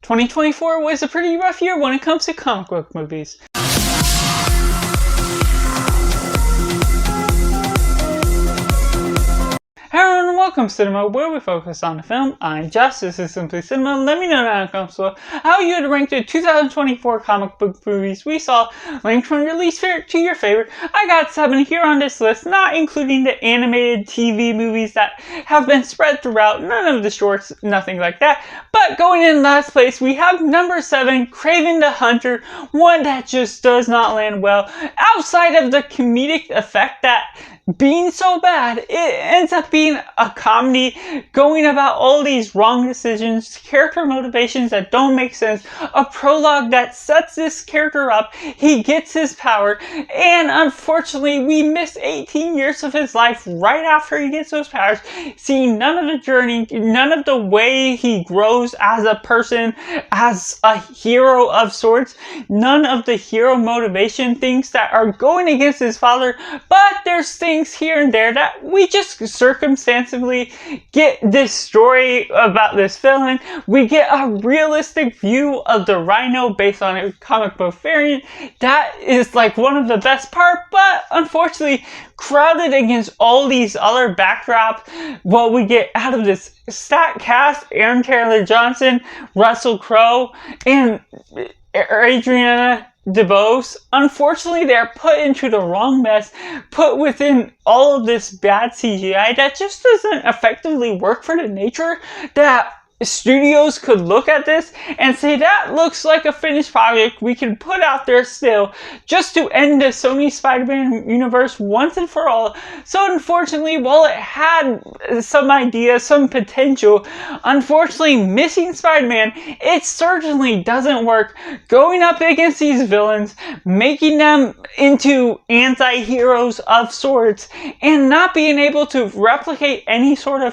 2024 was a pretty rough year when it comes to comic book movies. Hello and welcome to Cinema, where we focus on the film. I'm Jess, this is Simply Cinema. Let me know down in the comments below how you would rank the 2024 comic book movies we saw, linked from your least favorite to your favorite. I got 7 here on this list, not including the animated TV movies that have been spread throughout, none of the shorts, nothing like that. But going in last place, we have number 7, Kraven the Hunter, one that just does not land well. Outside of the comedic effect that being so bad, it ends up being a comedy going about all these wrong decisions, character motivations that don't make sense, a prologue that sets this character up, he gets his power, and unfortunately we miss 18 years of his life right after he gets those powers, seeing none of the journey, none of the way he grows as a person, as a hero of sorts, none of the hero motivation things that are going against his father, but there's things here and there that we just circumstantially get this story about this villain. We get a realistic view of the Rhino based on a comic book variant. That is like one of the best part, but unfortunately crowded against all these other backdrops. What we get out of this stacked cast: Aaron Taylor Johnson, Russell Crowe, and Adriana DeBose. Unfortunately, they're put into the wrong mess, put within all of this bad CGI that just doesn't effectively work for the nature that studios could look at this and say that looks like a finished project we can put out there still just to end the Sony Spider-Man universe once and for all. So unfortunately, while it had some idea, some potential, unfortunately missing Spider-Man, it certainly doesn't work. Going up against these villains, making them into anti-heroes of sorts, and not being able to replicate any sort of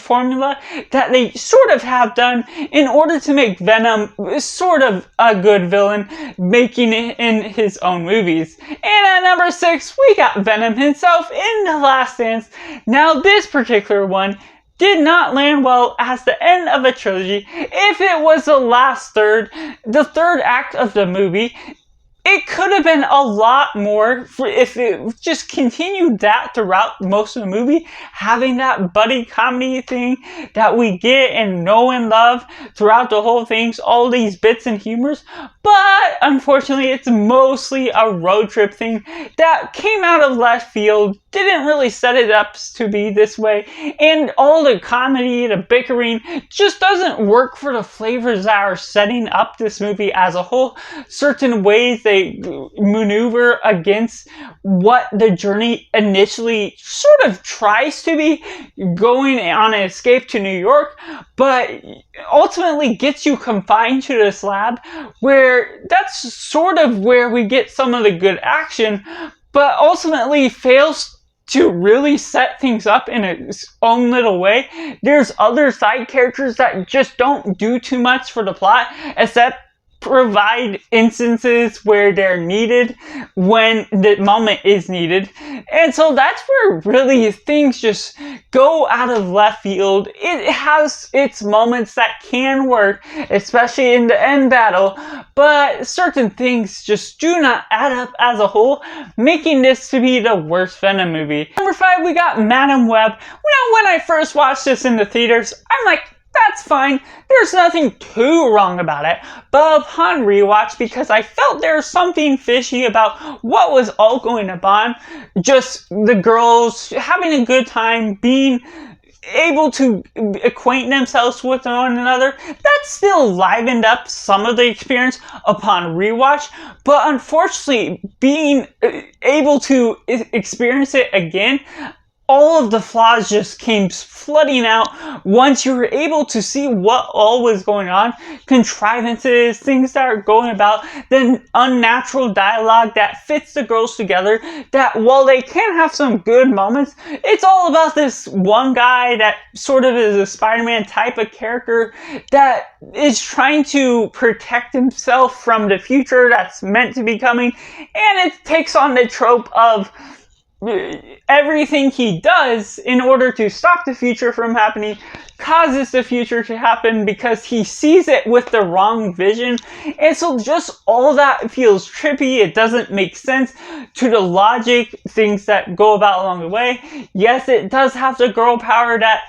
formula that they sort of have done in order to make Venom sort of a good villain, making it in his own movies. And at number 6, we got Venom himself in The Last Dance. Now this particular one did not land well as the end of a trilogy. If it was the last third, the third act of the movie, it could have been a lot more if it just continued that throughout most of the movie, having that buddy comedy thing that we get and know and love throughout the whole thing, all these bits and humors. But unfortunately, it's mostly a road trip thing that came out of left field, didn't really set it up to be this way, and all the comedy, the bickering, just doesn't work for the flavors that are setting up this movie as a whole. Certain ways they maneuver against what the journey initially sort of tries to be, going on an escape to New York, but ultimately gets you confined to this lab, where that's sort of where we get some of the good action, but ultimately fails to really set things up in its own little way. There's other side characters that just don't do too much for the plot, except provide instances where they're needed when the moment is needed. And so that's where really things just go out of left field. It has its moments that can work, especially in the end battle, but certain things just do not add up as a whole, making this to be the worst Venom movie. Number 5, we got Madam Web. Now, when I first watched this in the theaters, I'm like, that's fine, there's nothing too wrong about it. But upon rewatch, because I felt there was something fishy about what was all going on, just the girls having a good time, being able to acquaint themselves with one another, that still livened up some of the experience upon rewatch. But unfortunately, being able to experience it again, all of the flaws just came flooding out once you were able to see what all was going on. Contrivances, things that are going about, then unnatural dialogue that fits the girls together, that while they can have some good moments, it's all about this one guy that sort of is a Spider-Man type of character that is trying to protect himself from the future that's meant to be coming, and it takes on the trope of everything he does in order to stop the future from happening causes the future to happen because he sees it with the wrong vision. And so just all that feels trippy. It doesn't make sense to the logic, things that go about along the way. Yes, it does have the girl power that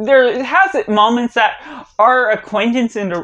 there has moments that are acquaintance and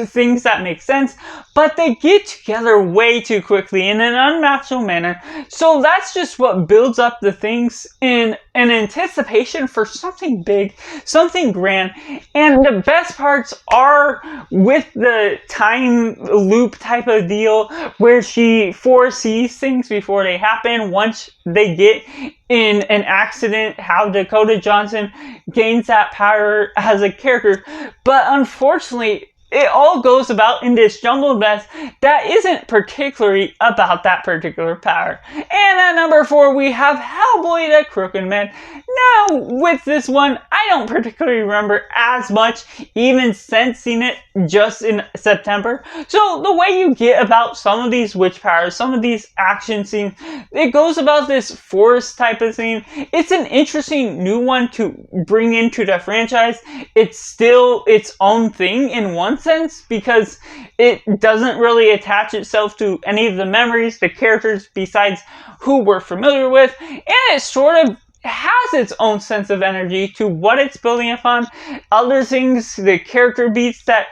things that make sense, but they get together way too quickly in an unnatural manner. So that's just what builds up the things in an anticipation for something big, something grand. And the best parts are with the time loop type of deal where she foresees things before they happen. Once they get in an accident, how Dakota Johnson gains that power as a character. But unfortunately, it all goes about in this jumbled mess that isn't particularly about that particular power. And at number 4, we have Hellboy the Crooked Man. Now, with this one, I don't particularly remember as much, even sensing it just in September. So the way you get about some of these witch powers, some of these action scenes, it goes about this forest type of scene. It's an interesting new one to bring into the franchise. It's still its own thing in one sense because it doesn't really attach itself to any of the memories, the characters besides who we're familiar with, and it sort of has its own sense of energy to what it's building upon. Other things, the character beats that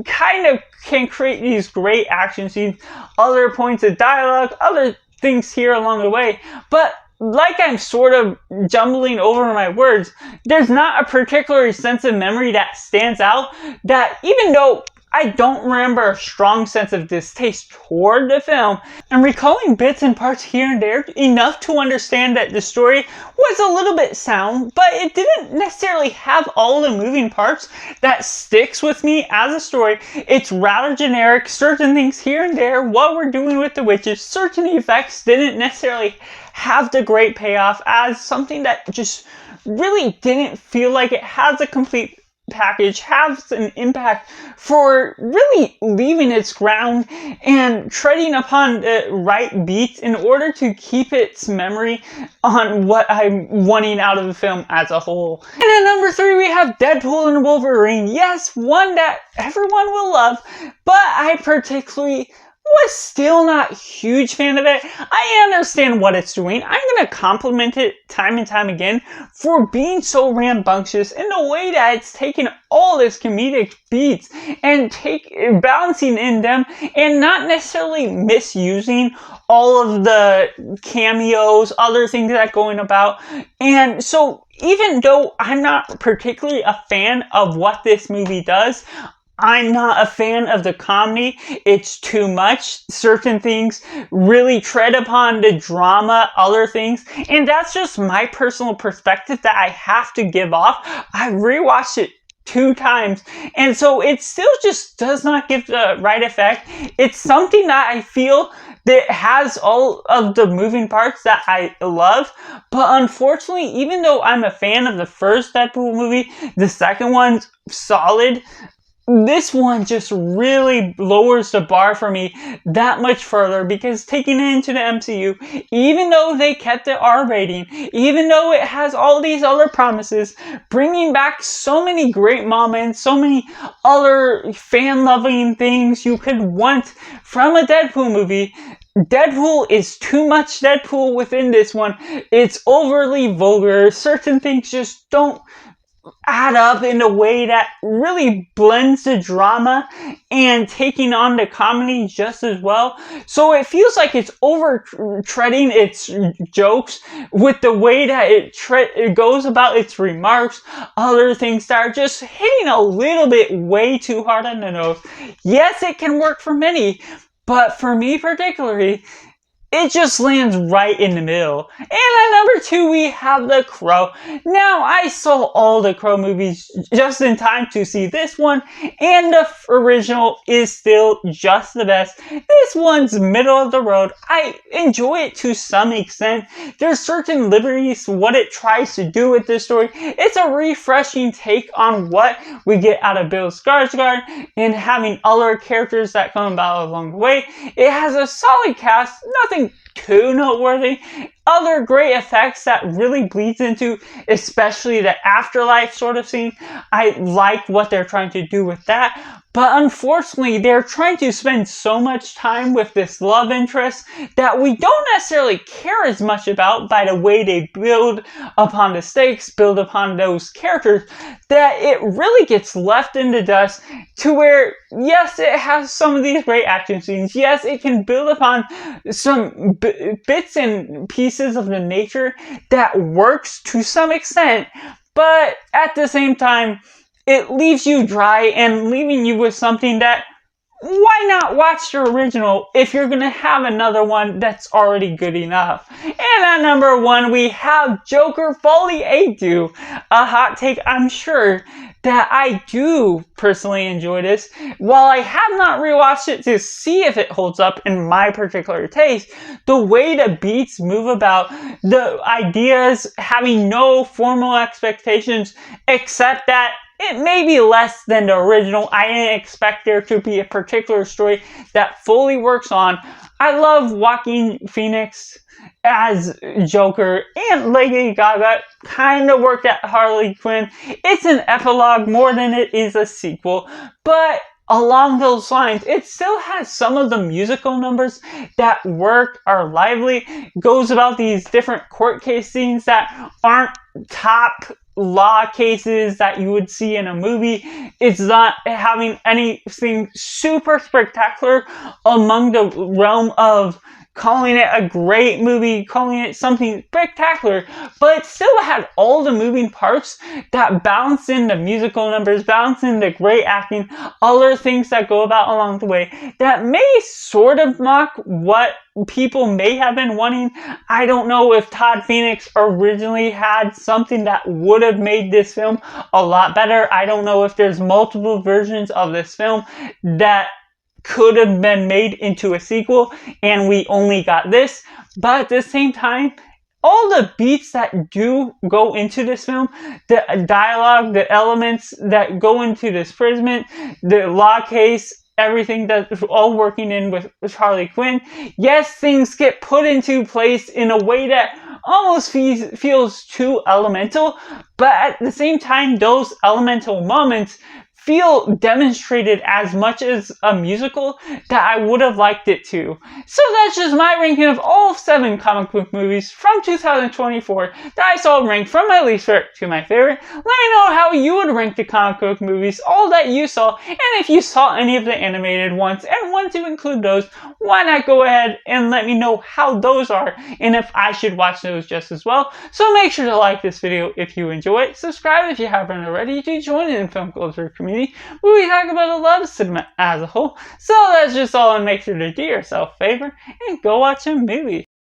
kind of can create these great action scenes, other points of dialogue, other things here along the way, but like I'm sort of jumbling over my words, there's not a particular sense of memory that stands out, that even though I don't remember a strong sense of distaste toward the film, I'm recalling bits and parts here and there enough to understand that the story was a little bit sound, but it didn't necessarily have all the moving parts that sticks with me as a story. It's rather generic, certain things here and there, what we're doing with the witches, certain effects didn't necessarily have the great payoff as something that just really didn't feel like it has a complete package, has an impact for really leaving its ground and treading upon the right beats in order to keep its memory on what I'm wanting out of the film as a whole. And at number 3, we have Deadpool and Wolverine. Yes, one that everyone will love, but I particularly was still not a huge fan of it. I understand what it's doing. I'm going to compliment it time and time again for being so rambunctious in the way that it's taken all this comedic beats and balancing in them and not necessarily misusing all of the cameos, other things that are going about. And so even though I'm not particularly a fan of what this movie does, I'm not a fan of the comedy. It's too much. Certain things really tread upon the drama, other things. And that's just my personal perspective that I have to give off. I rewatched it 2 times. And so it still just does not give the right effect. It's something that I feel that has all of the moving parts that I love. But unfortunately, even though I'm a fan of the first Deadpool movie, the second one's solid. This one just really lowers the bar for me that much further because taking it into the MCU, even though they kept the R rating, even though it has all these other promises, bringing back so many great moments, so many other fan-loving things you could want from a Deadpool movie, Deadpool is too much Deadpool within this one. It's overly vulgar. Certain things just don't add up in a way that really blends the drama and taking on the comedy just as well. So it feels like it's over treading its jokes with the way that it goes about its remarks, other things that are just hitting a little bit way too hard on the nose. Yes, it can work for many, but for me particularly, it just lands right in the middle. And at number 2, we have The Crow. Now, I saw all the Crow movies just in time to see this one, and the original is still just the best. This one's middle of the road. I enjoy it to some extent. There's certain liberties, what it tries to do with this story. It's a refreshing take on what we get out of Bill Skarsgård and having other characters that come about along the way. It has a solid cast, nothing too noteworthy, other great effects that really bleeds into, especially the afterlife sort of scene. I like what they're trying to do with that. But unfortunately, they're trying to spend so much time with this love interest that we don't necessarily care as much about by the way they build upon the stakes, build upon those characters, that it really gets left in the dust to where, yes, it has some of these great action scenes. Yes, it can build upon some bits and pieces of the nature that works to some extent, but at the same time, it leaves you dry and leaving you with something that, why not watch the original if you're gonna have another one that's already good enough? And at number 1, we have Joker Folie à Deux. A hot take, I'm sure, that I do personally enjoy this. While I have not rewatched it to see if it holds up in my particular taste, the way the beats move about, the ideas having no formal expectations except that it may be less than the original. I didn't expect there to be a particular story that fully works on. I love Joaquin Phoenix as Joker, and Lady Gaga kind of worked at Harley Quinn. It's an epilogue more than it is a sequel, but along those lines, it still has some of the musical numbers that work, are lively, goes about these different court case scenes that aren't top law cases that you would see in a movie. It's not having anything super spectacular among the realm of calling it a great movie, calling it something spectacular, but it still had all the moving parts that balance in the musical numbers, balance in the great acting, other things that go about along the way that may sort of mock what people may have been wanting. I don't know if Todd Phoenix originally had something that would have made this film a lot better. I don't know if there's multiple versions of this film that could have been made into a sequel and we only got this. But at the same time, all the beats that do go into this film, the dialogue, the elements that go into this imprisonment, the law case, everything that's all working in with Harley Quinn, yes, things get put into place in a way that almost feels too elemental, but at the same time, those elemental moments feel demonstrated as much as a musical that I would have liked it to. So that's just my ranking of all 7 comic book movies from 2024 that I saw ranked from my least favorite to my favorite. Let me know how you would rank the comic book movies, all that you saw, and if you saw any of the animated ones and want to include those, why not go ahead and let me know how those are and if I should watch those just as well. So make sure to like this video if you enjoy it, subscribe if you haven't already to join in the Film Culture community where we talk about a lot of cinema as a whole. So that's just all, and make sure to do yourself a favor and go watch a movie.